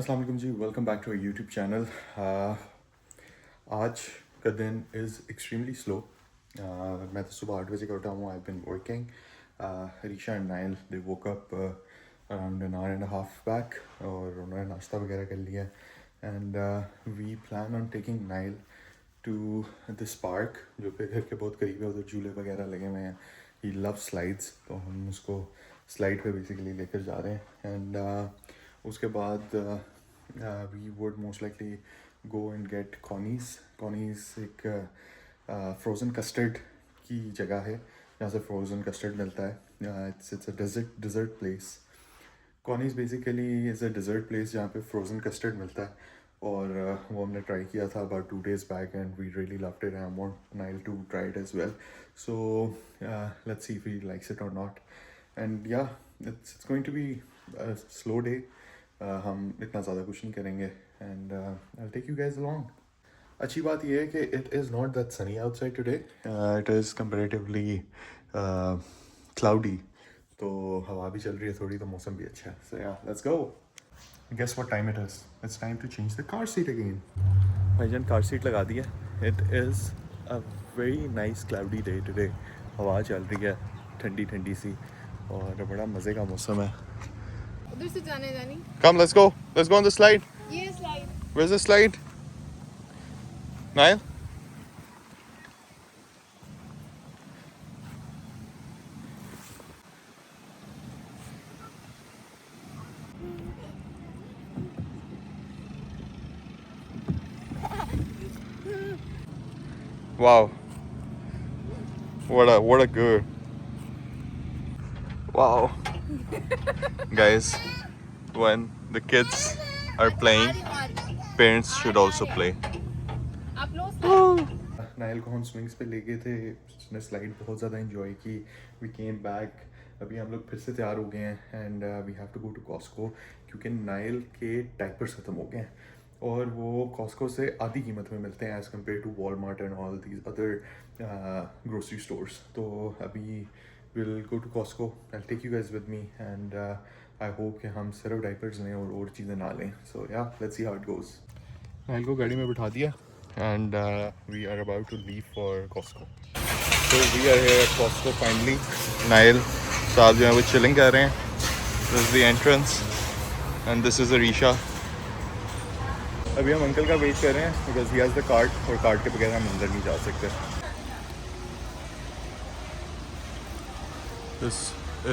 अस्सलाम वालेकुम जी, welcome back to YouTube channel. आज का दिन इज़ एक्सट्रीमली स्लो। मैं तो सुबह 8 बजे का उठा हूँ। I been working. Risha and Nyle they woke up around an hour and half back और उन्होंने नाश्ता वगैरह कर लिया and we plan on taking Nyle to this park जो कि घर के बहुत करीब है। उधर झूले वगैरह लगे हुए हैं। ही लव स्लाइड्स, तो हम उसको स्लाइड पे बेसिकली लेकर जा रहे हैं एंड उसके बाद we would most likely go and get Connie's एक फ्रोज़न कस्टर्ड की जगह है जहाँ से फ्रोज़न कस्टर्ड मिलता है। It's a dessert place. Connie's basically is a dessert place जहाँ पे फ्रोज़न कस्टर्ड मिलता है और वो हमने ट्राई किया था about 2 days back and we really loved it. I want Nile to try it as well, so let's see if he likes it or not and yeah it's going to be slow day. हम इतना ज़्यादा कुछ नहीं करेंगे and I take you guys along. अच्छी बात यह है कि it is not that sunny outside today. It is comparatively cloudy, तो हवा भी चल रही है थोड़ी, तो मौसम भी अच्छा है। So yeah let's go. Guess what time it is. It's time to change the car seat again. भाईजान कार सीट लगा दी है। It is a very nice cloudy day today. हवा चल रही है ठंडी ठंडी सी और बड़ा मज़े का मौसम है। उधर से जाने जानी Come, let's go. Let's go on the slide. ये slide Where's the slide? Niall? Wow. What a girl. Wow. Guys, when the kids are playing, parents should also play. आप लोग नाइल को हम स्विंग्स पे ले गए थे, उसने स्लाइड बहुत ज़्यादा इन्जॉय की। वी केम बैक, अभी हम लोग फिर से तैयार हो गए हैं and we have to go to Costco क्योंकि नाइल के डायपर्स ख़त्म हो गए हैं और वो कॉस्को से आधी कीमत में मिलते हैं as compare to Walmart and all these other grocery stores. तो अभी will go to Costco. I take you guys with me and I hope कि हम सिर्फ डायपर्स लें और चीज़ें ना लें। सो yeah let's see how it goes. Nile को गाड़ी में बिठा दिया and we are about to leave for Costco. So we are here at Costco finally. Nail साथ जो है वो chilling कर रहे हैं. This is the entrance and this is Arisha. अभी हम अंकल का वेट कर रहे हैं because he has the card और कार्ड के बगैर हम अंदर नहीं जा सकते. This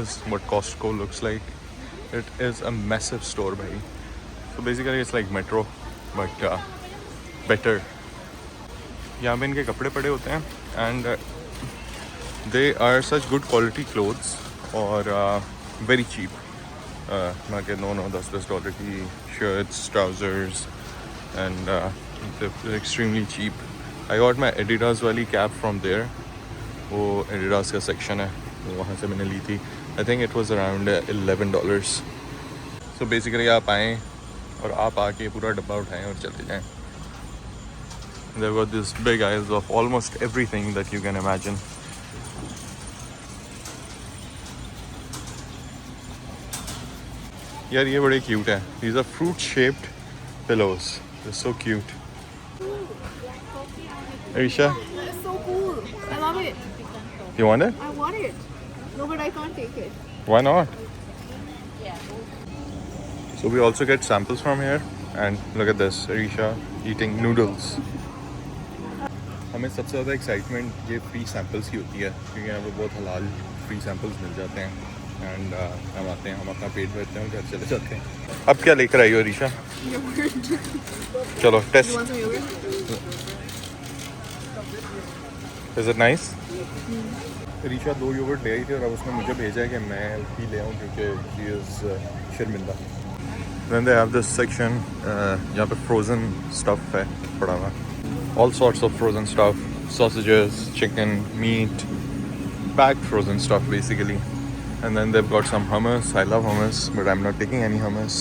is what Costco looks like. It is a massive store, भाई. So basically it's like Metro but better. यहाँ पे इनके कपड़े पड़े होते हैं and they are such good quality clothes और वेरी चीप। ना कि 9-10 डॉलर की shirts trousers and extremely cheap. I got my Adidas वाली कैप फ्रॉम देयर। वो एडिडास का सेक्शन है, वो वहाँ से मैंने ली थी। I think it was around $11। So basically आप आएँ और आप आके पूरा डब्बा उठाएँ और चले जाएँ। They've got these big aisles of almost everything that you can imagine. यार ये बड़े cute हैं. These are fruit-shaped pillows. They're so cute. Arisha, It's so cool. I love it. you want it? I want it. No, but I can't take it. Why not? So we also get samples from here. And look at this, Arisha eating noodles. हमें सबसे ज़्यादा excitement ये free samples की होती है क्योंकि यहाँ पर बहुत हलाल फ्री सैम्पल्स मिल जाते हैं एंड हम आते हैं, हम अपना पेट भरते हैं, घर चले जाते हैं। अब क्या लेकर आई हो रीशा? चलो taste. You want some yogurt? Is it nice? Risha 2 yogurt ले आई थी और अब उसने मुझे भेजा है कि मैं भी ले आऊँ क्योंकि शी इज़ शर्मिंदा। Then they have this section जहाँ पे फ्रोज़न स्टफ़ है पड़ा हुआ। All sorts of frozen stuff, sausages, chicken, meat, packed frozen stuff basically. And then they've got some hummus. I love hummus, but I'm not taking any hummus.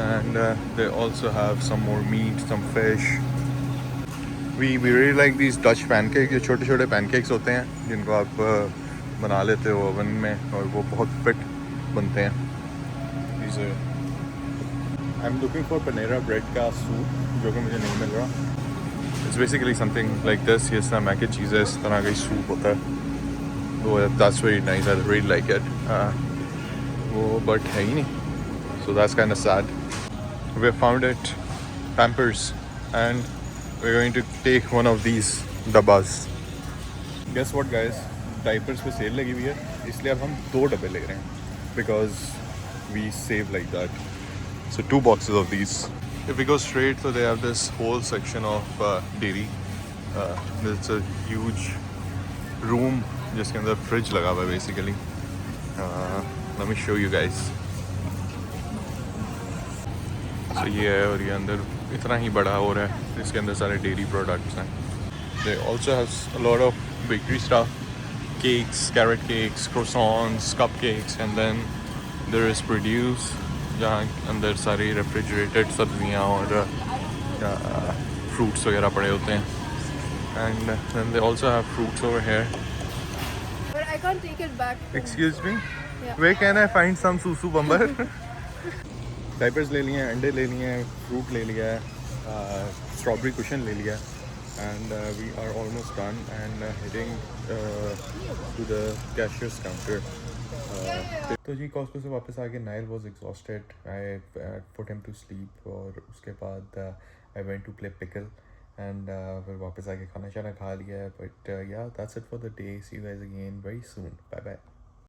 And they also have some more meat, some fish. We really like these Dutch pancakes. ये छोटे छोटे pancakes होते हैं जिनको आप बना लेते हो ओवन में और वो बहुत फिट बनते हैं। चीज़ें. I'm looking for Panera bread का सूप जो कि मुझे नहीं मिल रहा. It's basically something like this. ये इस तरह mac and cheese है, इस तरह का ही सूप होता है. वो that's very nice. I really like it. वो but है ही नहीं. So that's kind of sad. We found it, Pampers, and we're going to take one of these dabbas. Guess what, guys? Diapers पे cell लगी हुई है, इसलिए अब हम 2 डब्बे ले रहे हैं because we save like that. So 2 boxes of these. If we go straight, so they have this whole section of dairy. It's a huge room जिसके अंदर fridge लगा हुआ है basically. Let me show you guys. So ये है और ये अंदर इतना ही बड़ा हो रहा है, इसके अंदर सारे dairy products हैं. They also have a lot of bakery stuff, cakes, carrot cakes, croissants, cupcakes, and then there is produce जहाँ अंदर सारी refrigerated सब्जियाँ और fruits वगैरह पड़े होते हैं. And then they also have fruits over here. But I can't take it back. Excuse me? Yeah. Where can I find some susu bumper? Diapers ले लिए हैं, अंडे ले लिए हैं, फ्रूट ले लिया है, स्ट्रॉबेरी कुशन ले लिया है. And we are almost done and heading to the cashier's counter. तो जी कॉस्को से वापस आके Nile was exhausted. I put him to sleep और उसके बाद I went to play pickle and फिर वापस आके खाना शाना खा लिया. But yeah that's it for the day. See you guys again very soon. Bye bye.